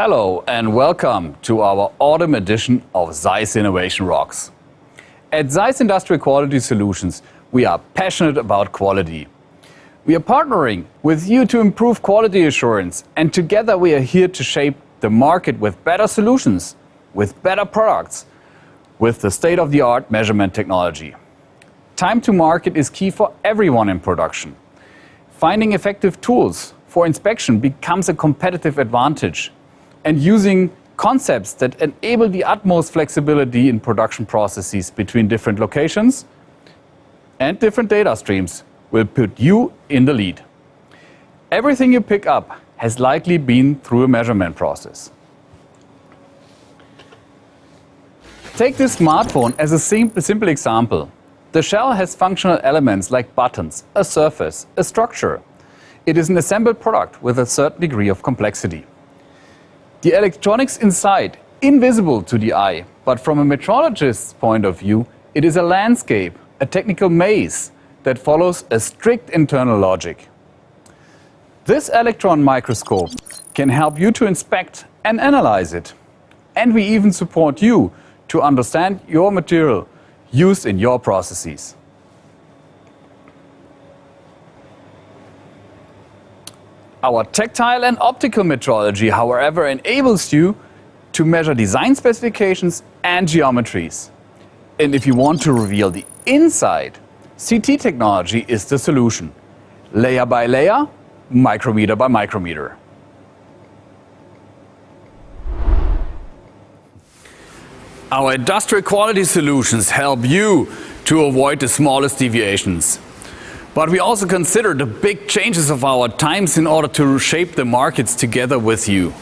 Hello and welcome to our autumn edition of ZEISS Innovation Rocks. At ZEISS Industrial Quality Solutions, we are passionate about quality. We are partnering with you to improve quality assurance, and together we are here to shape the market with better solutions, with better products, with the state-of-the-art measurement technology. Time to market is key for everyone in production. Finding effective tools for inspection becomes a competitive advantage, and using concepts that enable the utmost flexibility in production processes between different locations and different data streams will put you in the lead. Everything you pick up has likely been through a measurement process. Take this smartphone as a simple example. The shell has functional elements like buttons, a surface, a structure. It is an assembled product with a certain degree of complexity. The electronics inside, invisible to the eye, but from a metrologist's point of view, it is a landscape, a technical maze that follows a strict internal logic. This electron microscope can help you to inspect and analyze it. And we even support you to understand your material used in your processes. Our tactile and optical metrology, however, enables you to measure design specifications and geometries. And if you want to reveal the inside, CT technology is the solution. Layer by layer, micrometer by micrometer. Our industrial quality solutions help you to avoid the smallest deviations. But we also consider the big changes of our times in order to shape the markets together with you.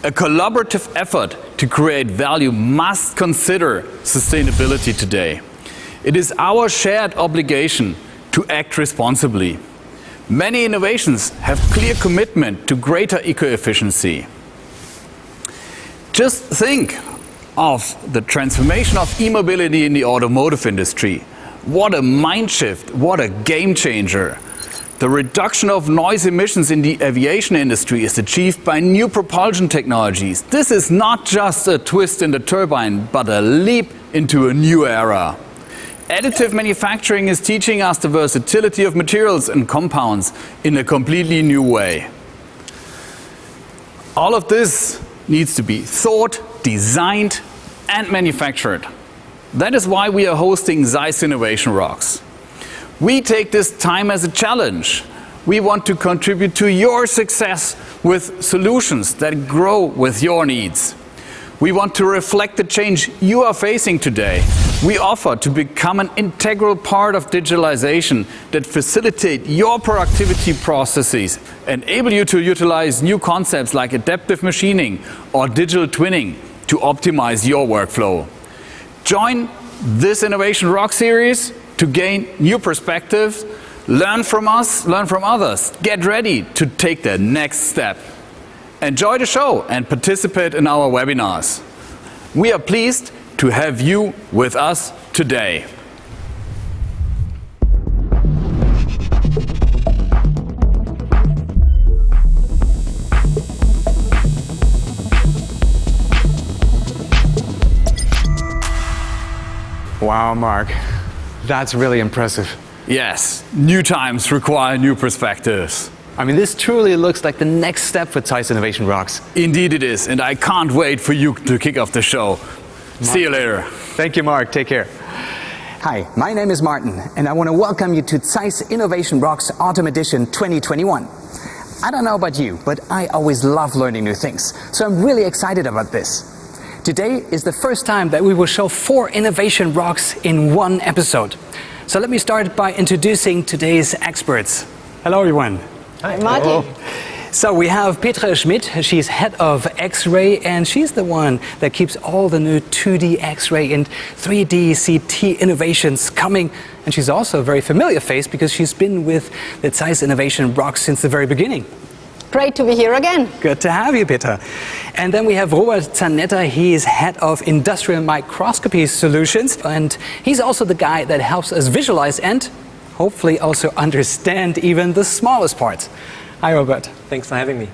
A collaborative effort to create value must consider sustainability today. It is our shared obligation to act responsibly. Many innovations have clear commitment to greater eco-efficiency. Just think of the transformation of e-mobility in the automotive industry. What a mind shift, what a game changer. The reduction of noise emissions in the aviation industry is achieved by new propulsion technologies. This is not just a twist in the turbine, but a leap into a new era. Additive manufacturing is teaching us the versatility of materials and compounds in a completely new way. All of this needs to be thought, designed, and manufactured. That is why we are hosting ZEISS Innovation Rocks. We take this time as a challenge. We want to contribute to your success with solutions that grow with your needs. We want to reflect the change you are facing today. We offer to become an integral part of digitalization that facilitate your productivity processes, enable you to utilize new concepts like adaptive machining or digital twinning to optimize your workflow. Join this Innovation Rock series to gain new perspectives, learn from us, learn from others, get ready to take the next step. Enjoy the show and participate in our webinars. We are pleased to have you with us today. Wow, Mark, that's really impressive. Yes, new times require new perspectives. I mean, this truly looks like the next step for ZEISS Innovation Rocks. Indeed it is, and I can't wait for you to kick off the show. See you later. Thank you, Mark. Take care. Hi, my name is Martin, and I want to welcome you to ZEISS Innovation Rocks Autumn Edition 2021. I don't know about you, but I always love learning new things, so I'm really excited about this. Today is the first time that we will show 4 Innovation Rocks in one episode. So let me start by introducing today's experts. Hello, everyone. Hi, Martin. So we have Petra Schmidt. She's head of X-ray, and she's the one that keeps all the new 2D X-ray and 3D CT innovations coming. And she's also a very familiar face because she's been with the ZEISS Innovation Rocks since the very beginning. Great to be here again. Good to have you, Peter. And then we have Robert Zanetta. He is head of industrial microscopy solutions, and he's also the guy that helps us visualize and hopefully also understand even the smallest parts. Hi, Robert. Thanks for having me.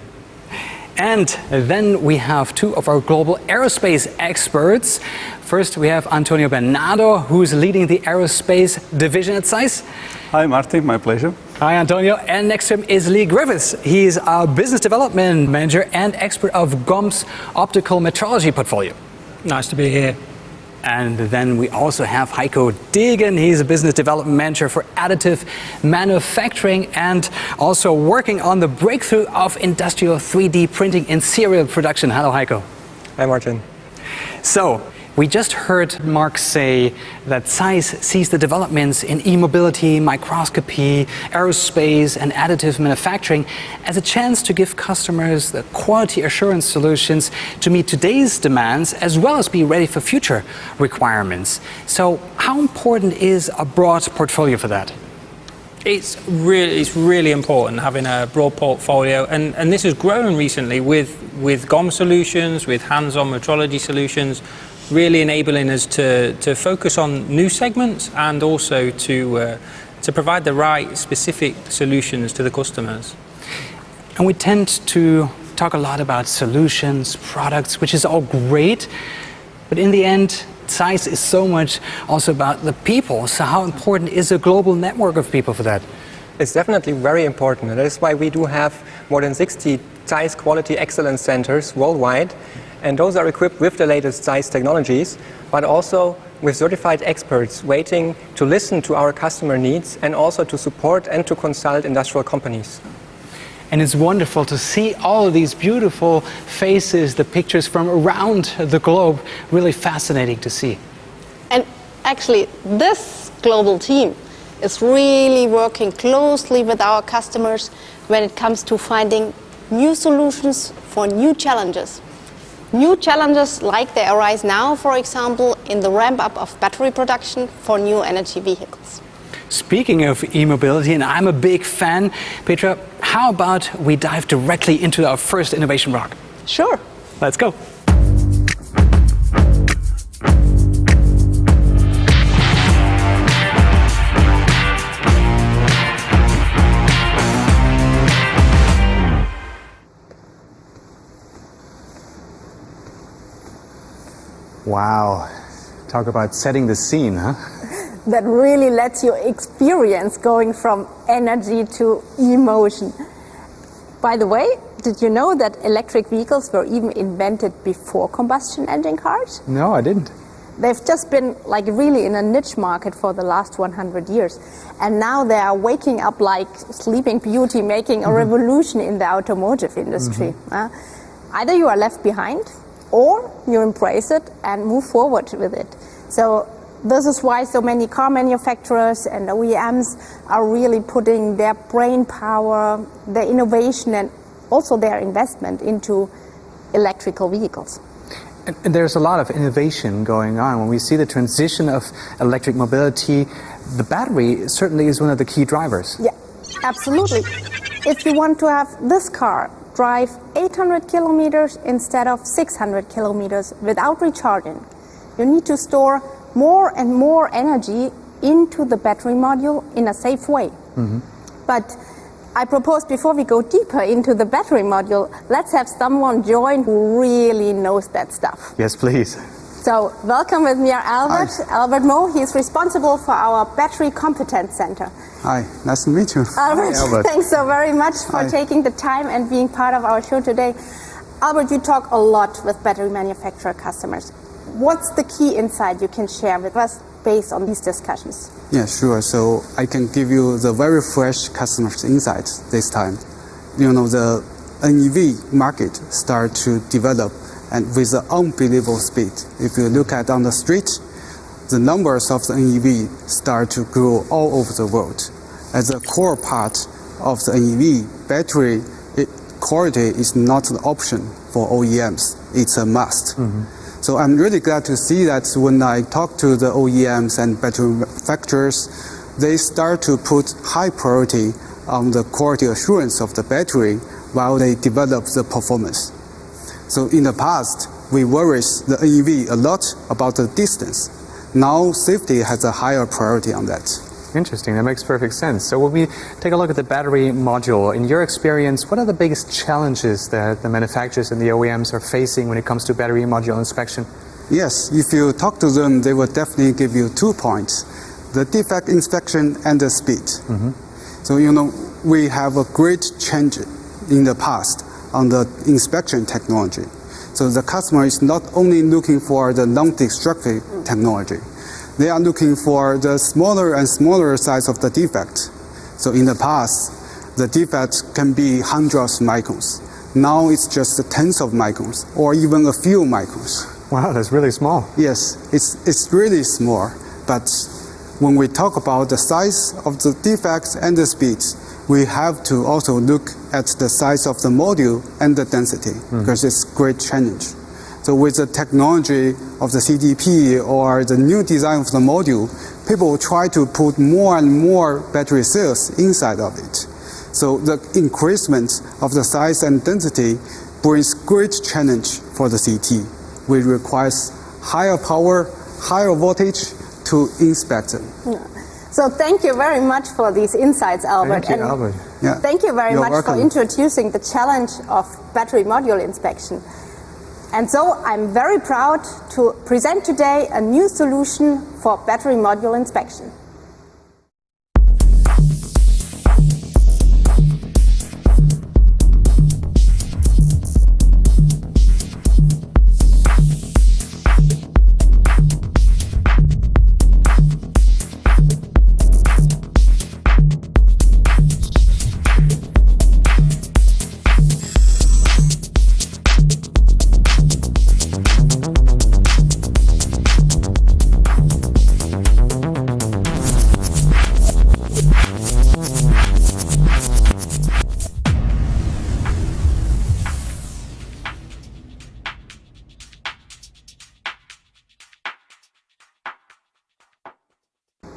And then we have two of our global aerospace experts. First, we have Antonio Bernardo, who's leading the aerospace division at ZEISS. Hi, Martin. My pleasure. Hi, Antonio. And next to him is Lee Griffiths. He's a business development manager and expert of GOM's optical metrology portfolio. Nice to be here. And then we also have Heiko Degen. He's a business development manager for additive manufacturing and also working on the breakthrough of industrial 3D printing in serial production. Hello, Heiko. Hi, Martin. So, we just heard Mark say that ZEISS sees the developments in e-mobility, microscopy, aerospace, and additive manufacturing as a chance to give customers the quality assurance solutions to meet today's demands as well as be ready for future requirements. So, how important is a broad portfolio for that? It's really important having a broad portfolio, and this has grown recently with GOM solutions, with hands-on metrology solutions, really enabling us to focus on new segments and also to provide the right specific solutions to the customers. And we tend to talk a lot about solutions, products, which is all great, but in the end, ZEISS is so much also about the people. So how important is a global network of people for that? It's definitely very important, and that is why we do have more than 60 ZEISS Quality Excellence Centers worldwide, and those are equipped with the latest ZEISS technologies, but also with certified experts waiting to listen to our customer needs and also to support and to consult industrial companies. And it's wonderful to see all of these beautiful faces, the pictures from around the globe, really fascinating to see. And actually, this global team is really working closely with our customers when it comes to finding new solutions for new challenges. New challenges like they arise now, for example, in the ramp-up of battery production for new energy vehicles. Speaking of e-mobility, and I'm a big fan, Petra, how about we dive directly into our first innovation rock? Sure. Let's go. Wow, talk about setting the scene, huh? That really lets you experience going from energy to emotion. By the way, did you know that electric vehicles were even invented before combustion engine cars? No, I didn't. They've just been like really in a niche market for the last 100 years. And now they are waking up like Sleeping Beauty, making a revolution in the automotive industry. Either you are left behind or you embrace it and move forward with it. So this is why so many car manufacturers and OEMs are really putting their brain power, their innovation, and also their investment into electrical vehicles. And there's a lot of innovation going on. When we see the transition of electric mobility, the battery certainly is one of the key drivers. Yeah, absolutely. If you want to have this car drive 800 kilometers instead of 600 kilometers without recharging, you need to store more and more energy into the battery module in a safe way. But I propose before we go deeper into the battery module, let's have someone join who really knows that stuff. Yes, please. So welcome with me, Albert. Hi. Albert Moe, he's responsible for our Battery Competence Center. Hi, nice to meet you. Albert, Hi, Albert. thanks so very much for Hi. taking the time and being part of our show today. Albert, you talk a lot with battery manufacturer customers. What's the key insight you can share with us based on these discussions? Yeah, sure. So I can give you the very fresh customers' insights this time. You know, the NEV market start to develop and with an unbelievable speed. If you look at on the street, the numbers of the NEV start to grow all over the world. As a core part of the NEV, battery quality is not an option for OEMs. It's a must. So I'm really glad to see that when I talk to the OEMs and battery manufacturers, they start to put high priority on the quality assurance of the battery while they develop the performance. So in the past, we worried the NEV a lot about the distance. Now safety has a higher priority on that. Interesting. That makes perfect sense. So when we take a look at the battery module, in your experience, what are the biggest challenges that the manufacturers and the OEMs are facing when it comes to battery module inspection? Yes, if you talk to them, they will definitely give you 2 points: the defect inspection and the speed. So we have a great change in the past on the inspection technology. So the customer is not only looking for the non-destructive technology, they are looking for the smaller and smaller size of the defect. So in the past, the defect can be hundreds of microns. Now it's just tens of microns or even a few microns. Wow, that's really small. Yes, it's really small. But when we talk about the size of the defects and the speeds, we have to also look at the size of the module and the density, because it's a great challenge. So with the technology of the CDP or the new design of the module, people will try to put more and more battery cells inside of it. So the increasement of the size and density brings great challenge for the CT, which requires higher power, higher voltage to inspect them. So thank you very much for these insights, Albert. Thank you, Albert. Yeah. Thank you very You're much welcome. for introducing the challenge of battery module inspection. And so I'm very proud to present today a new solution for battery module inspection.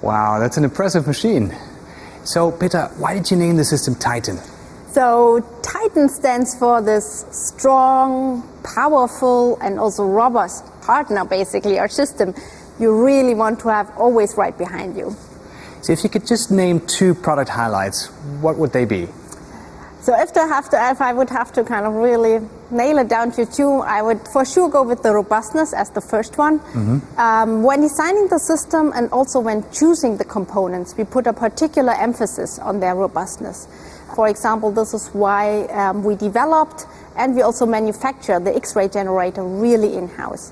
Wow, that's an impressive machine. So, Peter, why did you name the system Titan? So Titan stands for this strong, powerful, and also robust partner, basically, our system you really want to have always right behind you. So if you could just name 2 product highlights, what would they be? So if I would have to kind of really nail it down to 2, I would for sure go with the robustness as the first one. When designing the system and also when choosing the components, we put a particular emphasis on their robustness. For example, this is why we developed and we also manufacture the X-ray generator really in-house.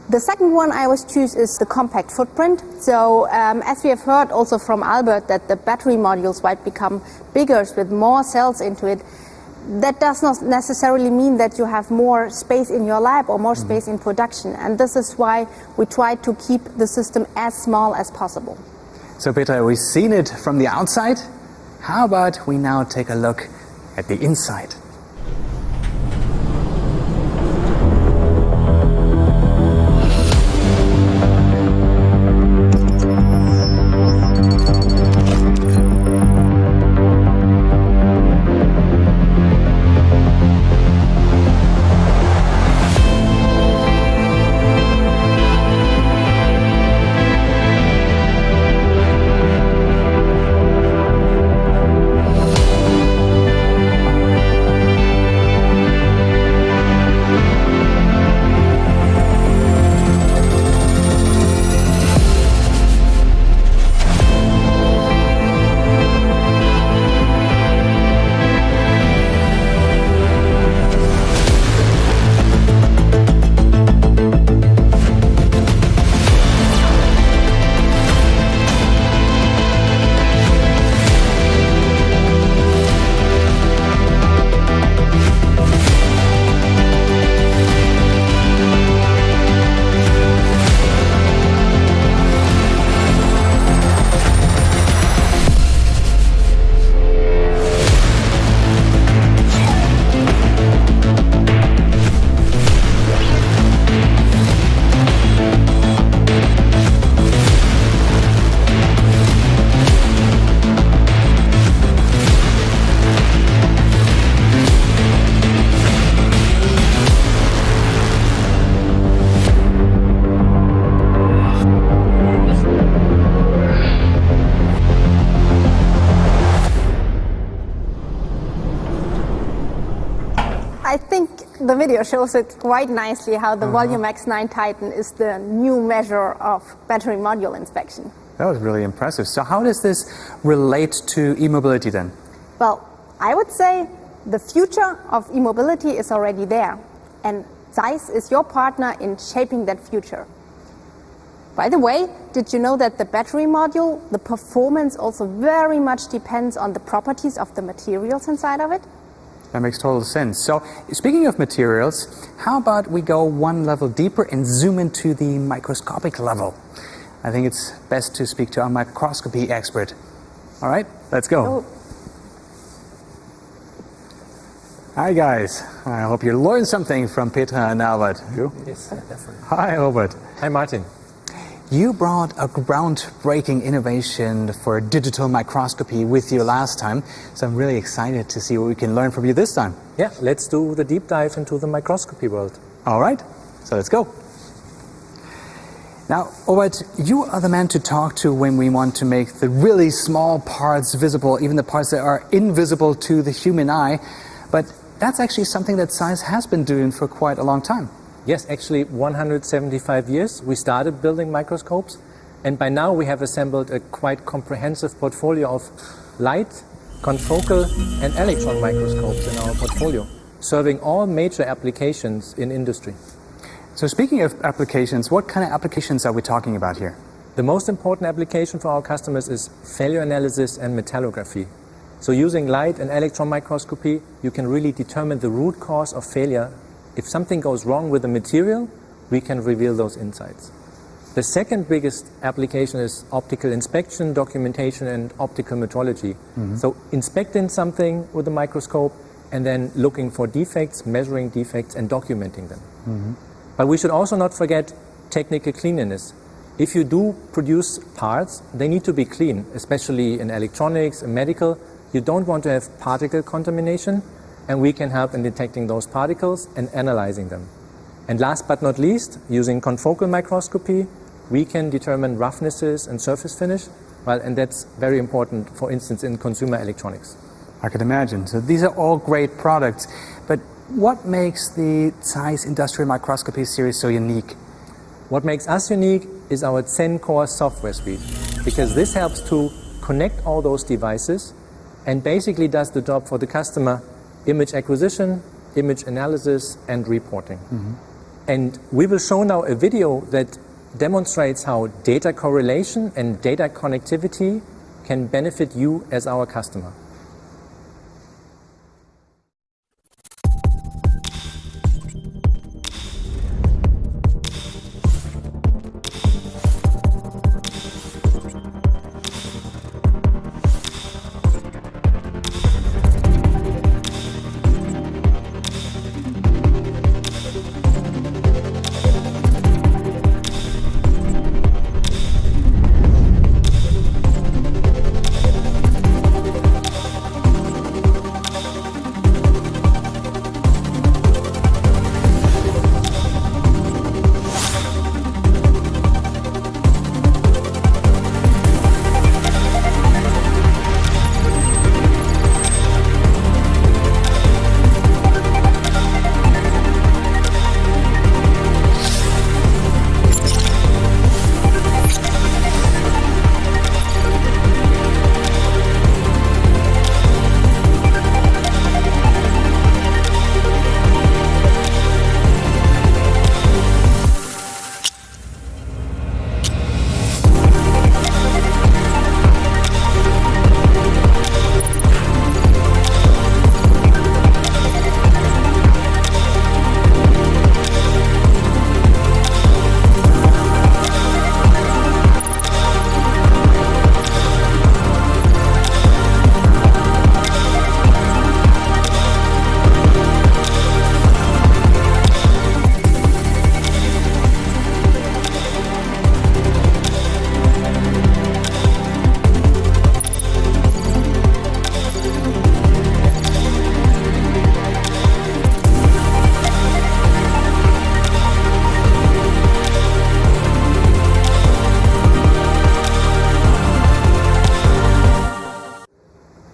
The second one I always choose is the compact footprint. So as we have heard also from Albert that the battery modules might become bigger with more cells into it, that does not necessarily mean that you have more space in your lab or more space in production. And this is why we try to keep the system as small as possible. So Peter, we've seen it from the outside. How about we now take a look at the inside? the video shows it quite nicely how the Volume X9 Titan is the new measure of battery module inspection. That was really impressive. So how does this relate to e-mobility then? Well, I would say the future of e-mobility is already there, and ZEISS is your partner in shaping that future. By the way, did you know that the battery module, the performance also very much depends on the properties of the materials inside of it? That makes total sense. So speaking of materials, how about we go one level deeper and zoom into the microscopic level? I think it's best to speak to our microscopy expert. All right, let's go. Oh. Hi guys, I hope you learned something from Petra and Albert. You? Yes, definitely. Hi Albert. Hi, Martin. You brought a groundbreaking innovation for digital microscopy with you last time, so I'm really excited to see what we can learn from you this time. Yeah, let's do the deep dive into the microscopy world. All right, so let's go. Now, Albert, you are the man to talk to when we want to make the really small parts visible, even the parts that are invisible to the human eye. But that's actually something that ZEISS has been doing for quite a long time. Yes, actually 175 years we started building microscopes, and by now we have assembled a quite comprehensive portfolio of light, confocal and electron microscopes in our portfolio, serving all major applications in industry. So speaking of applications, what kind of applications are we talking about here? The most important application for our customers is failure analysis and metallography. So using light and electron microscopy, you can really determine the root cause of failure. If something goes wrong with the material, we can reveal those insights. The second biggest application is optical inspection, documentation, and optical metrology. So inspecting something with a microscope and then looking for defects, measuring defects, and documenting them. But we should also not forget technical cleanliness. If you do produce parts, they need to be clean, especially in electronics and medical. You don't want to have particle contamination, and we can help in detecting those particles and analyzing them. And last but not least, using confocal microscopy, we can determine roughnesses and surface finish, and that's very important, for instance, in consumer electronics. I can imagine. So these are all great products, but what makes the ZEISS Industrial Microscopy series so unique? What makes us unique is our Zen Core software suite, because this helps to connect all those devices and basically does the job for the customer: image acquisition, image analysis, and reporting. And we will show now a video that demonstrates how data correlation and data connectivity can benefit you as our customer.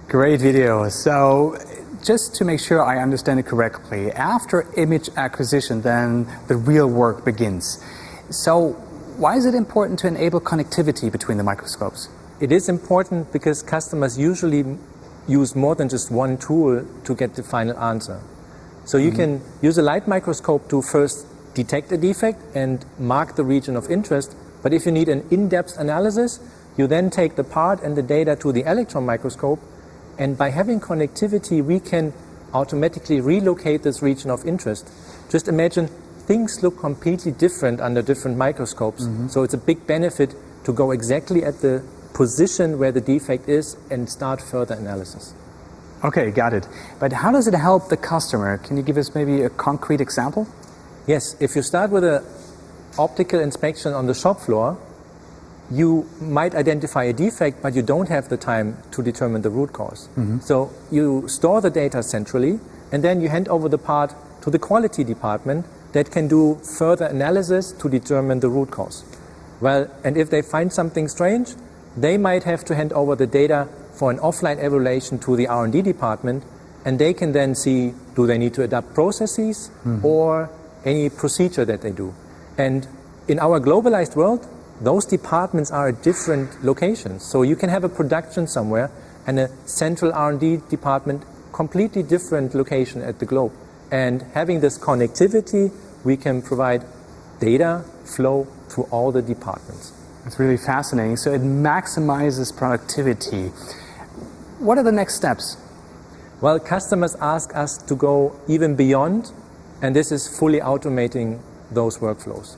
Great video. So just to make sure I understand it correctly, after image acquisition, then the real work begins. So why is it important to enable connectivity between the microscopes? It is important because customers usually use more than just one tool to get the final answer. So you can use a light microscope to first detect a defect and mark the region of interest, but if you need an in-depth analysis, you then take the part and the data to the electron microscope, and by having connectivity, we can automatically relocate this region of interest. Just imagine things look completely different under different microscopes, so it's a big benefit to go exactly at the position where the defect is and start further analysis. Okay, got it. But how does it help the customer? Can you give us maybe a concrete example? Yes, if you start with an optical inspection on the shop floor, you might identify a defect, but you don't have the time to determine the root cause. So you store the data centrally, and then you hand over the part to the quality department that can do further analysis to determine the root cause. Well, and if they find something strange, they might have to hand over the data for an offline evaluation to the R&D department, and they can then see, do they need to adapt processes or any procedure that they do. And in our globalized world, those departments are at different locations. So you can have a production somewhere and a central R&D department, completely different location at the globe. And having this connectivity, we can provide data flow to all the departments. It's really fascinating. So it maximizes productivity. What are the next steps? Well, customers ask us to go even beyond, and this is fully automating those workflows.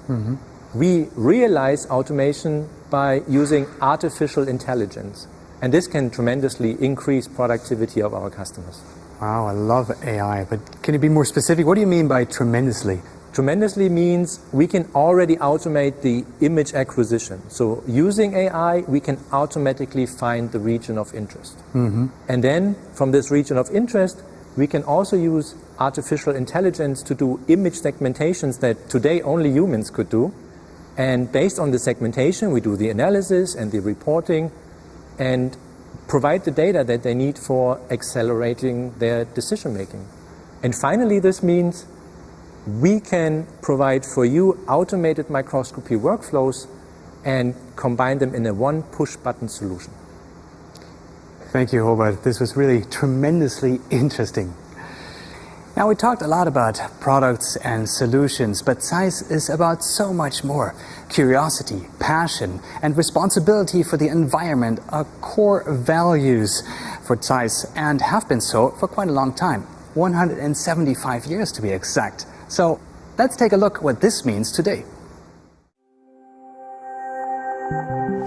We realize automation by using artificial intelligence, and this can tremendously increase productivity of our customers. Wow, I love AI, but can you be more specific? What do you mean by tremendously? Tremendously means we can already automate the image acquisition. So using AI, we can automatically find the region of interest. And then from this region of interest, we can also use artificial intelligence to do image segmentations that today only humans could do. And based on the segmentation, we do the analysis and the reporting and provide the data that they need for accelerating their decision making. And finally, this means we can provide for you automated microscopy workflows and combine them in a one push-button solution. Thank you, Robert. This was really tremendously interesting. Now, we talked a lot about products and solutions, but ZEISS is about so much more. Curiosity, passion, and responsibility for the environment are core values for ZEISS and have been so for quite a long time, 175 years to be exact. So let's take a look at what this means today.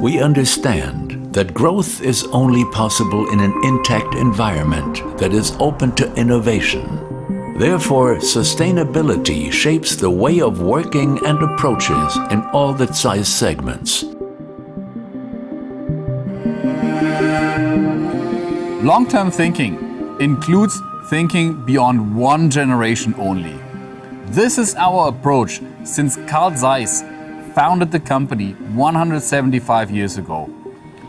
We understand that growth is only possible in an intact environment that is open to innovation. Therefore, sustainability shapes the way of working and approaches in all the ZEISS segments. Long-term thinking includes thinking beyond one generation only. This is our approach since Carl ZEISS founded the company 175 years ago.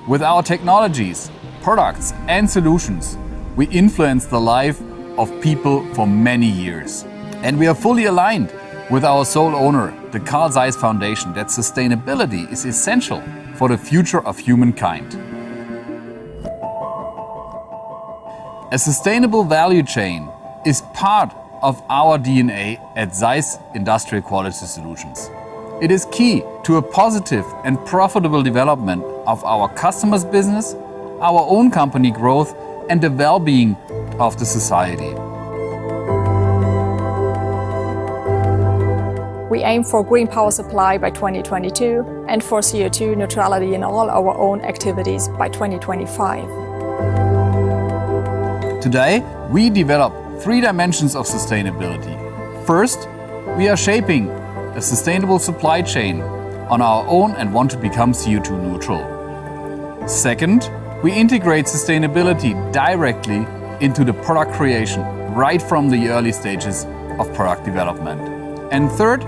With our technologies, products and solutions, we influence the life of people for many years. And we are fully aligned with our sole owner, the Carl ZEISS Foundation, that sustainability is essential for the future of humankind. A sustainable value chain is part of our DNA at ZEISS Industrial Quality Solutions. It is key to a positive and profitable development of our customers' business, our own company growth, and the well-being of the society. We aim for green power supply by 2022 and for CO2 neutrality in all our own activities by 2025. Today, we develop 3 dimensions of sustainability. First, we are shaping a sustainable supply chain on our own and want to become CO2 neutral. Second, we integrate sustainability directly into the product creation, right from the early stages of product development. And third,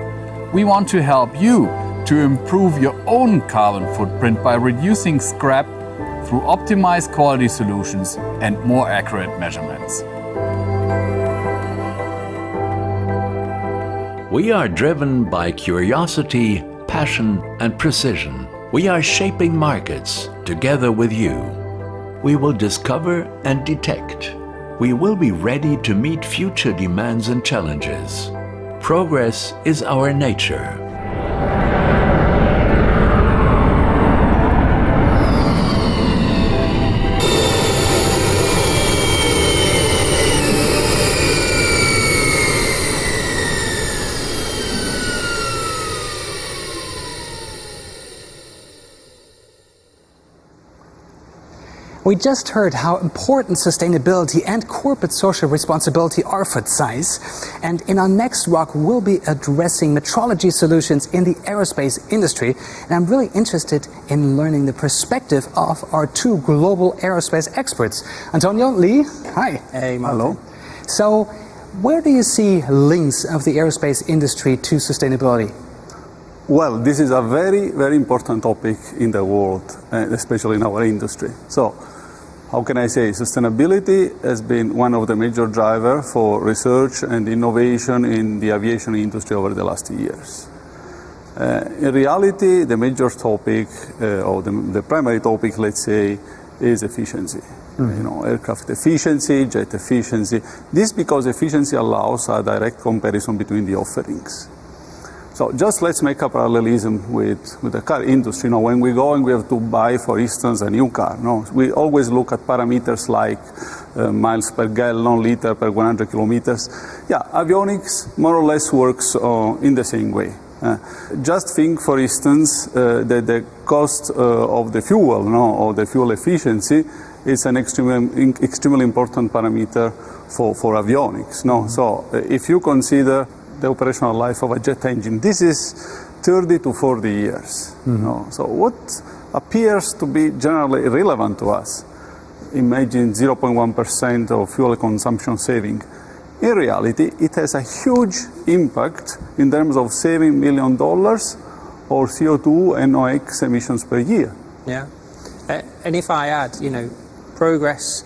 we want to help you to improve your own carbon footprint by reducing scrap through optimized quality solutions and more accurate measurements. We are driven by curiosity, passion, and precision. We are shaping markets together with you. We will discover and detect. We will be ready to meet future demands and challenges. Progress is our nature. We just heard how important sustainability and corporate social responsibility are for ZEISS, and in our next rock we'll be addressing metrology solutions in the aerospace industry, and I'm really interested in learning the perspective of our two global aerospace experts. Antonio, Lee, hi. Hey, Martin. Hello. So, where do you see links of the aerospace industry to sustainability? Well, this is a very, very important topic in the world, especially in our industry. So, how can I say? Sustainability has been one of the major drivers for research and innovation in the aviation industry over the last years. In reality, the major topic, or the primary topic, let's say, is efficiency. You know, aircraft efficiency, jet efficiency. This because efficiency allows a direct comparison between the offerings. So just let's make a parallelism with the car industry. You know, when we go and we have to buy, for instance, a new car, no? We always look at parameters like miles per gallon, liter per 100 kilometers. Yeah, avionics more or less works in the same way. Just think, for instance, that the cost of the fuel, no, or the fuel efficiency, is an extremely important parameter for avionics. No? So if you consider the operational life of a jet engine, this is 30 to 40 years. You know? So what appears to be generally irrelevant to us, imagine 0.1% of fuel consumption saving. In reality, it has a huge impact in terms of saving $1 million or CO2 and NOx emissions per year. Yeah, and if I add, you know, progress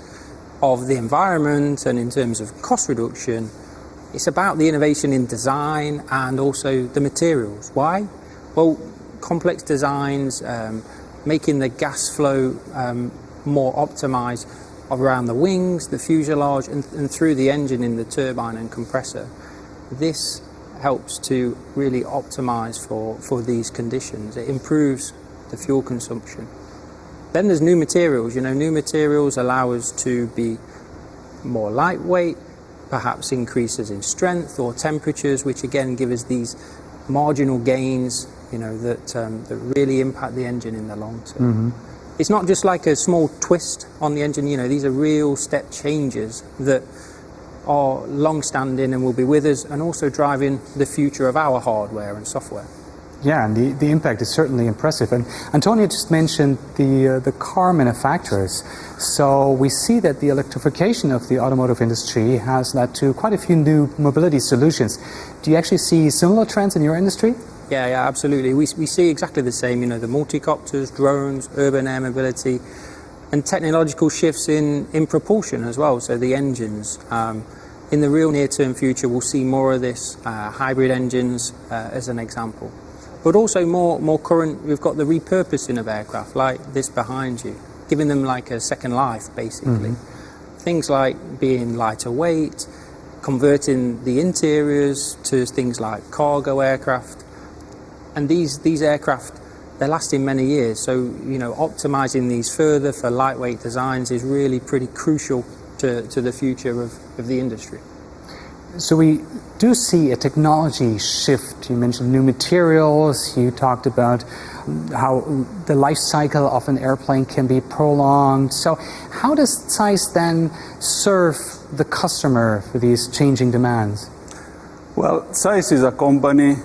of the environment and in terms of cost reduction, it's about the innovation in design and also the materials. Why? Well, complex designs, making the gas flow more optimized around the wings, the fuselage, and through the engine in the turbine and compressor. This helps to really optimize for these conditions. It improves the fuel consumption. Then there's new materials. You know, new materials allow us to be more lightweight, perhaps increases in strength or temperatures, which again give us these marginal gains, you know, that really impact the engine in the long term. It's not just like a small twist on the engine, you know, these are real step changes that are long-standing and will be with us, and also driving the future of our hardware and software. Yeah, and the impact is certainly impressive. And Antonio just mentioned the car manufacturers. So we see that the electrification of the automotive industry has led to quite a few new mobility solutions. Do you actually see similar trends in your industry? Yeah, absolutely. We see exactly the same, you know, the multicopters, drones, urban air mobility, and technological shifts in propulsion as well, so the engines. In the real near-term future, we'll see more of this, hybrid engines as an example. But also more current, we've got the repurposing of aircraft, like this behind you, giving them like a second life, basically. Things like being lighter weight, converting the interiors to things like cargo aircraft. And these aircraft, they're lasting many years, so, you know, optimizing these further for lightweight designs is really pretty crucial to the future of the industry. So we do see a technology shift. You mentioned new materials, you talked about how the life cycle of an airplane can be prolonged. So how does ZEISS then serve the customer for these changing demands? Well, ZEISS is a company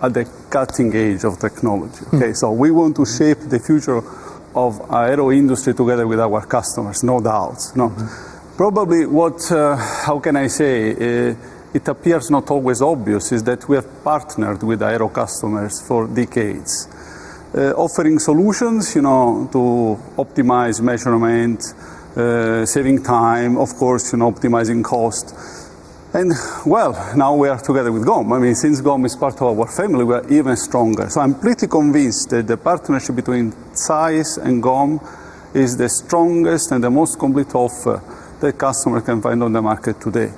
at the cutting edge of technology. Okay, so we want to shape the future of aero industry together with our customers, no doubt. No, probably what, how can I say, it appears not always obvious is that we have partnered with aero customers for decades, offering solutions, you know, to optimize measurement, saving time, of course, you know, optimizing cost. And well, now we are together with GOM. I mean, since GOM is part of our family, we are even stronger. So I'm pretty convinced that the partnership between ZEISS and GOM is the strongest and the most complete offer that customer can find on the market today.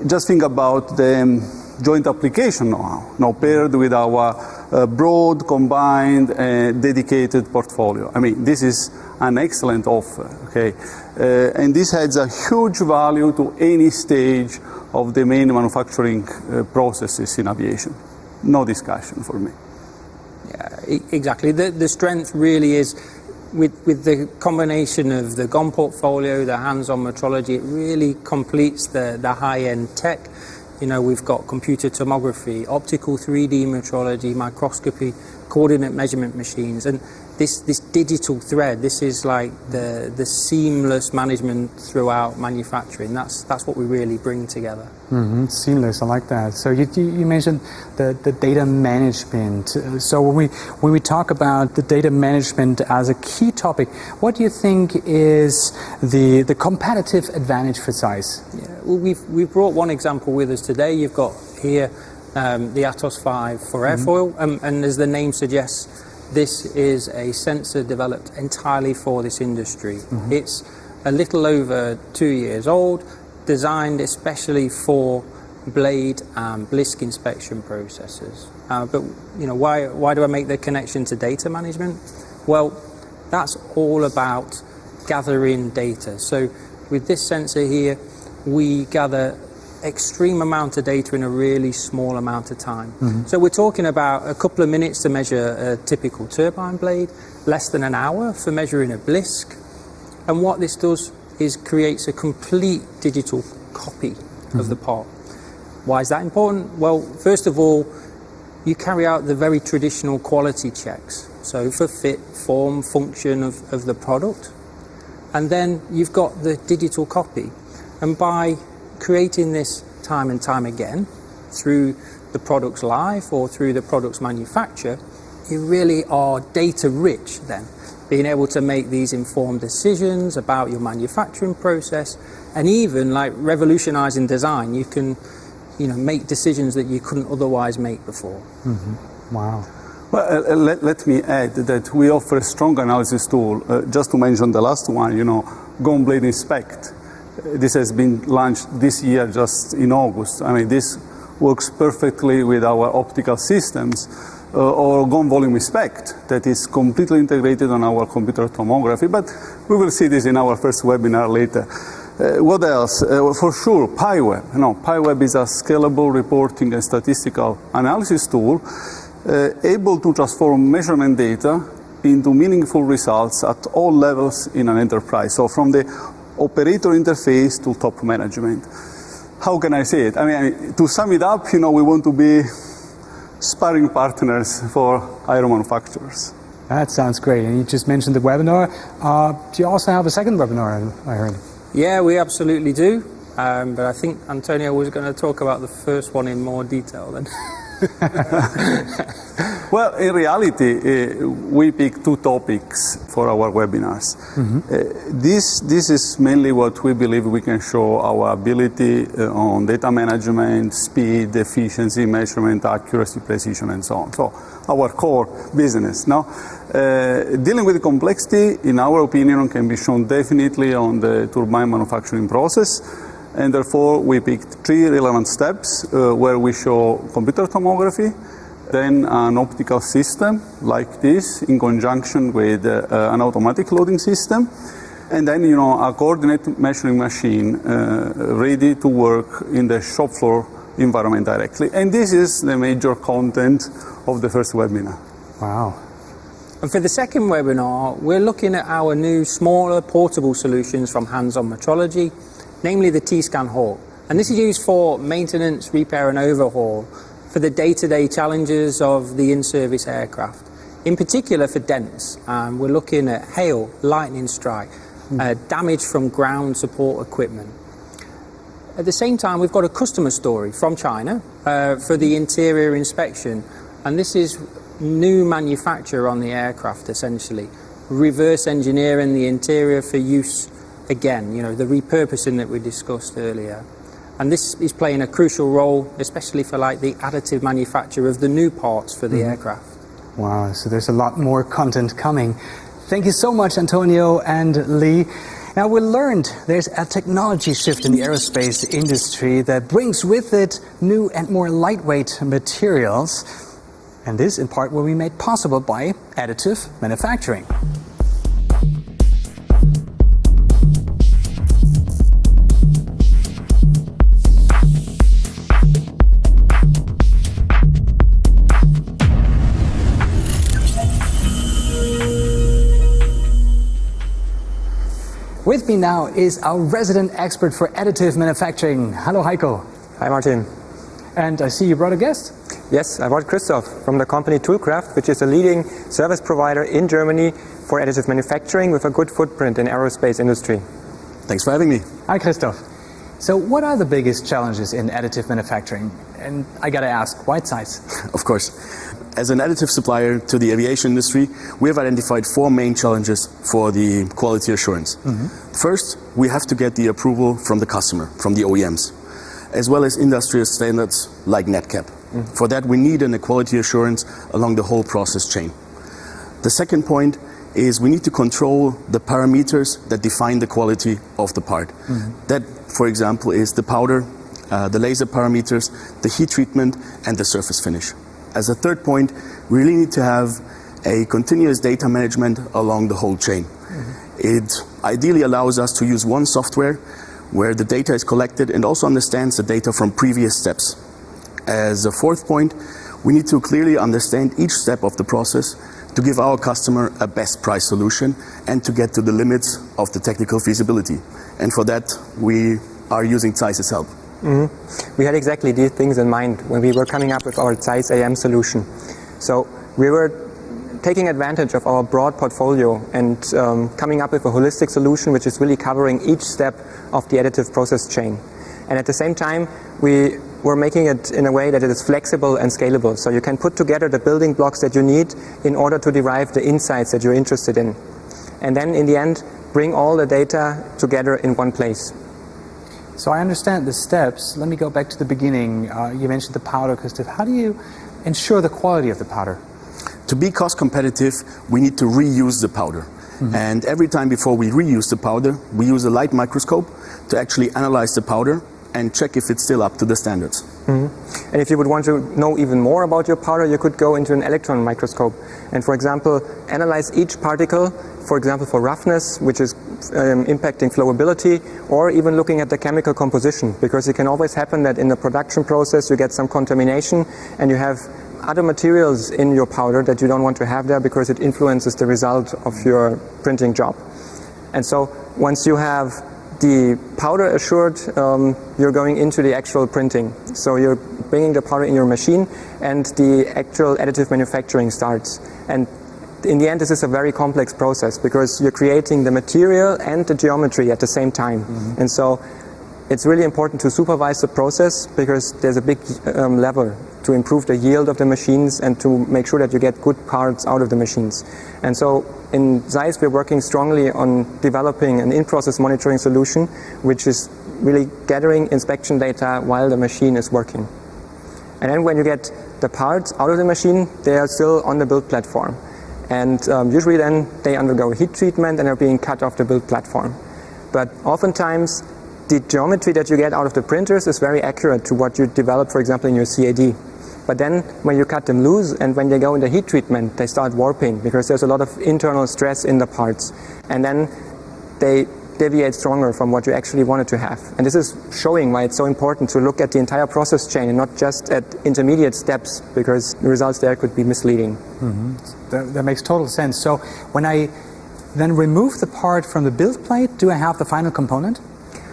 Just think about the joint application now paired with our broad, combined, dedicated portfolio. I mean, this is an excellent offer, okay? And this adds a huge value to any stage of the main manufacturing processes in aviation. No discussion for me. Yeah, exactly. The strength really is with the combination of the GOM portfolio, the hands-on metrology, it really completes the high-end tech. You know, we've got computer tomography, optical 3D metrology, microscopy, coordinate measurement machines, and this digital thread, this is like the seamless management throughout manufacturing. That's what we really bring together. Mm-hmm. Seamless, I like that. So you mentioned the data management. So when we talk about the data management as a key topic, what do you think is the competitive advantage for ZEISS? Yeah, well, we've brought one example with us today. You've got here the Atos 5 for airfoil, and as the name suggests, this is a sensor developed entirely for this industry. It's a little over 2 years old, designed especially for blade and blisk inspection processes. But you know, why do I make the connection to data management? Well, that's all about gathering data. So with this sensor here, we gather extreme amount of data in a really small amount of time. So we're talking about a couple of minutes to measure a typical turbine blade, less than an hour for measuring a blisk. And what this does is creates a complete digital copy of the part. Why is that important? Well, first of all, you carry out the very traditional quality checks. So for fit, form, function of the product. And then you've got the digital copy. And by creating this time and time again through the product's life or through the product's manufacture, you really are data rich then, being able to make these informed decisions about your manufacturing process, and even like revolutionizing design. You can, you know, make decisions that you couldn't otherwise make before. Wow. Well, let me add that we offer a strong analysis tool. Just to mention the last one, you know, GOM Blade Inspect. This has been launched this year, just in August. I mean, this works perfectly with our optical systems, or GOM Volume Inspect, that is completely integrated on our computer tomography. But we will see this in our first webinar later. What else? For sure, PyWeb. PyWeb is a scalable reporting and statistical analysis tool able to transform measurement data into meaningful results at all levels in an enterprise. So from the operator interface to top management. How can I say it? I mean, to sum it up, you know, we want to be sparring partners for aero manufacturers. That sounds great. And you just mentioned the webinar. Do you also have a second webinar, I heard? Yeah, we absolutely do. But I think Antonio was going to talk about the first one in more detail then. Well, in reality, we pick two topics for our webinars. This is mainly what we believe we can show our ability on data management, speed, efficiency, measurement, accuracy, precision, and so on. So our core business. Now, dealing with complexity, in our opinion, can be shown definitely on the turbine manufacturing process. And therefore, we picked three relevant steps where we show computer tomography, then an optical system like this in conjunction with an automatic loading system, and then, you know, a coordinate measuring machine ready to work in the shop floor environment directly. And this is the major content of the first webinar. Wow. And for the second webinar, we're looking at our new smaller portable solutions from hands-on metrology, namely the T-Scan Hawk. And this is used for maintenance, repair and overhaul for the day-to-day challenges of the in-service aircraft. In particular for dents, we're looking at hail, lightning strike, damage from ground support equipment. At the same time, we've got a customer story from China for the interior inspection. And this is new manufacture on the aircraft, essentially. Reverse engineering the interior for use again, you know, the repurposing that we discussed earlier. And this is playing a crucial role, especially for like the additive manufacture of the new parts for the aircraft. Wow, so there's a lot more content coming. Thank you so much, Antonio and Lee. Now, we learned there's a technology shift in the aerospace industry that brings with it new and more lightweight materials. And this, in part, will be made possible by additive manufacturing. With me now is our resident expert for additive manufacturing. Hello, Heiko. Hi, Martin. And I see you brought a guest. Yes, I brought Christoph from the company Toolcraft, which is a leading service provider in Germany for additive manufacturing with a good footprint in aerospace industry. Thanks for having me. Hi, Christoph. So what are the biggest challenges in additive manufacturing? And I gotta ask, why ZEISS? Of course. As an additive supplier to the aviation industry, we have identified 4 main challenges for the quality assurance. First, we have to get the approval from the customer, from the OEMs, as well as industrial standards like NetCap. For that, we need a quality assurance along the whole process chain. The second point is we need to control the parameters that define the quality of the part. That, for example, is the powder, the laser parameters, the heat treatment, and the surface finish. As a third point, we really need to have a continuous data management along the whole chain. It ideally allows us to use one software where the data is collected and also understands the data from previous steps. As a fourth point, we need to clearly understand each step of the process to give our customer a best price solution and to get to the limits of the technical feasibility. And for that, we are using ZEISS's help. We had exactly these things in mind when we were coming up with our ZEISS AM solution. So we were taking advantage of our broad portfolio and coming up with a holistic solution which is really covering each step of the additive process chain. And at the same time, we were making it in a way that it is flexible and scalable. So you can put together the building blocks that you need in order to derive the insights that you're interested in. And then in the end, bring all the data together in one place. So I understand the steps. Let me go back to the beginning. You mentioned the powder, Christoph. How do you ensure the quality of the powder? To be cost competitive, we need to reuse the powder. And every time before we reuse the powder, we use a light microscope to actually analyze the powder and check if it's still up to the standards. And if you would want to know even more about your powder, you could go into an electron microscope and, for example, analyze each particle, for example, for roughness, which is impacting flowability, or even looking at the chemical composition, because it can always happen that in the production process you get some contamination and you have other materials in your powder that you don't want to have there because it influences the result of your printing job. And so once you have the powder assured, you're going into the actual printing. So you're bringing the powder in your machine and the actual additive manufacturing starts. And in the end, this is a very complex process because you're creating the material and the geometry at the same time. And so it's really important to supervise the process because there's a big lever to improve the yield of the machines and to make sure that you get good parts out of the machines. And so in ZEISS, we're working strongly on developing an in-process monitoring solution, which is really gathering inspection data while the machine is working. And then when you get the parts out of the machine, they are still on the build platform. And usually then they undergo heat treatment and are being cut off the build platform. But oftentimes, the geometry that you get out of the printers is very accurate to what you develop, for example, in your CAD. But then when you cut them loose and when they go into heat treatment, they start warping because there's a lot of internal stress in the parts. And then they deviate stronger from what you actually wanted to have. And this is showing why it's so important to look at the entire process chain and not just at intermediate steps, because the results there could be misleading. That makes total sense. So when I then remove the part from the build plate, do I have the final component?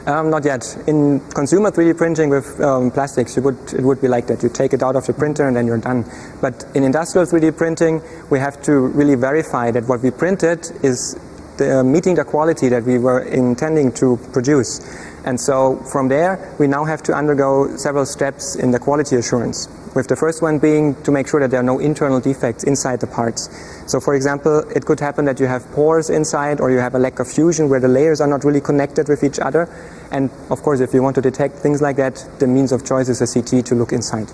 Not yet. In consumer 3D printing with plastics, it would be like that. You take it out of the printer and then you're done. But in industrial 3D printing, we have to really verify that what we printed is meeting the quality that we were intending to produce. And so from there, we now have to undergo several steps in the quality assurance, with the first one being to make sure that there are no internal defects inside the parts. So for example, it could happen that you have pores inside, or you have a lack of fusion where the layers are not really connected with each other. And of course, if you want to detect things like that, the means of choice is a CT to look inside.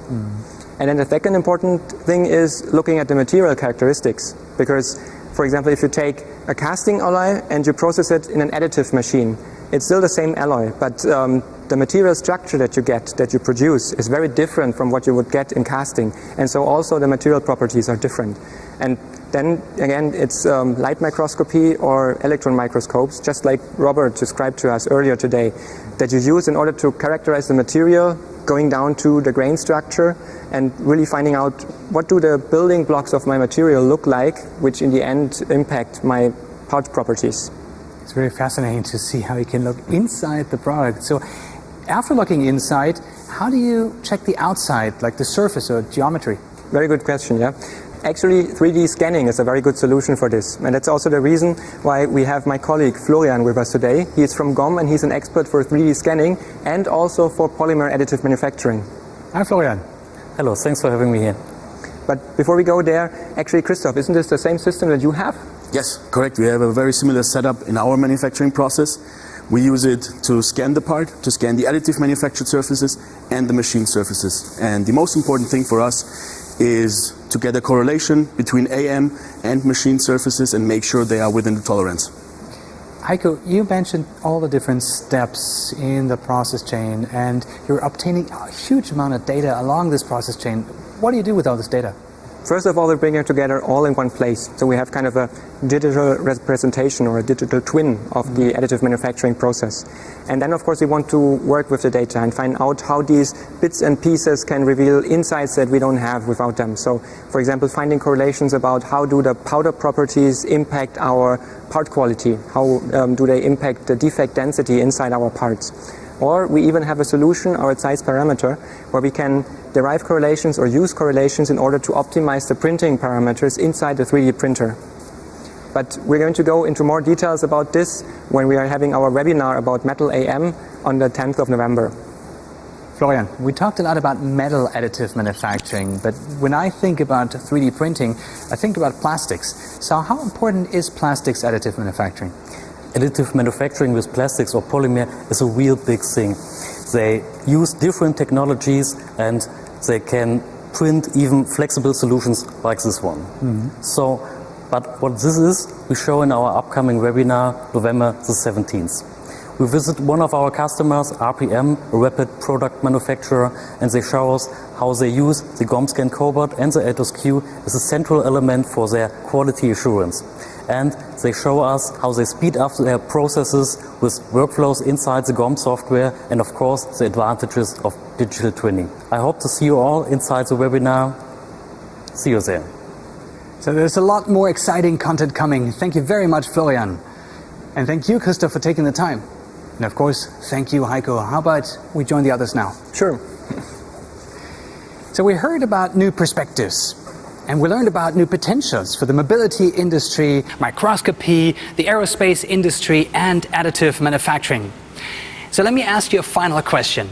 And then the second important thing is looking at the material characteristics, because for example, if you take a casting alloy and you process it in an additive machine, it's still the same alloy, but the material structure that you get, that you produce, is very different from what you would get in casting. And so also the material properties are different. And then again, it's light microscopy or electron microscopes, just like Robert described to us earlier today, that you use in order to characterize the material, going down to the grain structure and really finding out what do the building blocks of my material look like, which in the end impact my part properties. It's very fascinating to see how you can look inside the product. So after looking inside, how do you check the outside, like the surface or geometry? Very good question, yeah. Actually, 3D scanning is a very good solution for this. And that's also the reason why we have my colleague Florian with us today. He is from GOM and he's an expert for 3D scanning and also for polymer additive manufacturing. Hi, Florian. Hello, thanks for having me here. But before we go there, actually, Christoph, isn't this the same system that you have? Yes, correct. We have a very similar setup in our manufacturing process. We use it to scan the part, to scan the additive manufactured surfaces and the machine surfaces. And the most important thing for us is to get a correlation between AM and machine surfaces and make sure they are within the tolerance. Heiko, you mentioned all the different steps in the process chain, and you're obtaining a huge amount of data along this process chain. What do you do with all this data? First of all, we bring it together all in one place. So we have kind of a digital representation or a digital twin of the additive manufacturing process. And then, of course, we want to work with the data and find out how these bits and pieces can reveal insights that we don't have without them. So, for example, finding correlations about how do the powder properties impact our part quality? How do they impact the defect density inside our parts? Or we even have a solution, our ZEISS parameter, where we can derive correlations or use correlations in order to optimize the printing parameters inside the 3D printer. But we're going to go into more details about this when we are having our webinar about Metal AM on the 10th of November. Florian, we talked a lot about metal additive manufacturing, but when I think about 3D printing, I think about plastics. So how important is plastics additive manufacturing? Additive manufacturing with plastics or polymer is a real big thing. They use different technologies and they can print even flexible solutions like this one. But what this is, we show in our upcoming webinar, November the 17th. We visit one of our customers, RPM, a rapid product manufacturer, and they show us how they use the GOM-Scan cobot and the ATOS Q as a central element for their quality assurance. And they show us how they speed up their processes with workflows inside the GOM software and, of course, the advantages of digital twinning. I hope to see you all inside the webinar. See you there. So there's a lot more exciting content coming. Thank you very much, Florian. And thank you, Christoph, for taking the time. And of course, thank you, Heiko. How about we join the others now? Sure. So we heard about new perspectives. And we learned about new potentials for the mobility industry, microscopy, the aerospace industry, and additive manufacturing. So let me ask you a final question.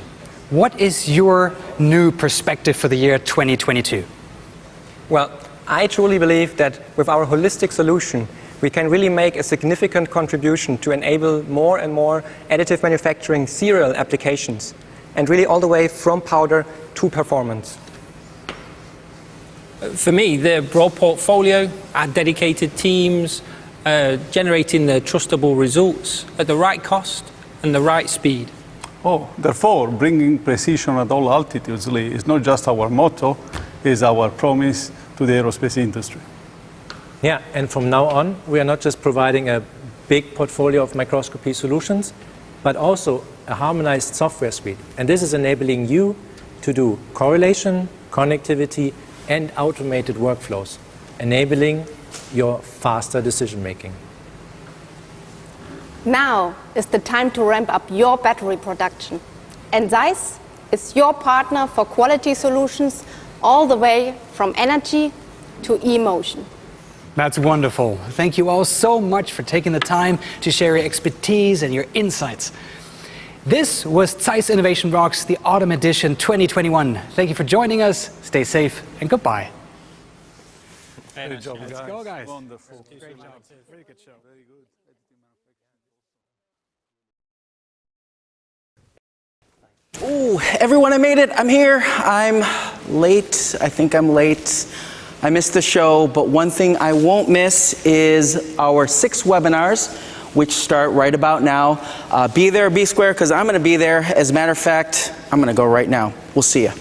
What is your new perspective for the year 2022? Well, I truly believe that with our holistic solution, we can really make a significant contribution to enable more and more additive manufacturing serial applications, and really all the way from powder to performance. For me, the broad portfolio, our dedicated teams, generating the trustable results at the right cost and the right speed. Therefore, bringing precision at all altitudes, Lee, is not just our motto, it's our promise to the aerospace industry. Yeah, and from now on, we are not just providing a big portfolio of microscopy solutions, but also a harmonized software suite. And this is enabling you to do correlation, connectivity, and automated workflows, enabling your faster decision making. Now is the time to ramp up your battery production. And ZEISS is your partner for quality solutions all the way from energy to e-motion. That's wonderful. Thank you all so much for taking the time to share your expertise and your insights. This was ZEISS Innovation Rocks, the Autumn Edition 2021. Thank you for joining us. Stay safe and goodbye. Good job, Let's go, guys. Wonderful. Great job. Very good show. Very good. Ooh, everyone, I made it. I'm here. I'm late. I think I'm late. I missed the show, but one thing I won't miss is our 6 webinars, which start right about now. Be there, be square, because I'm going to be there. As a matter of fact, I'm going to go right now. We'll see you.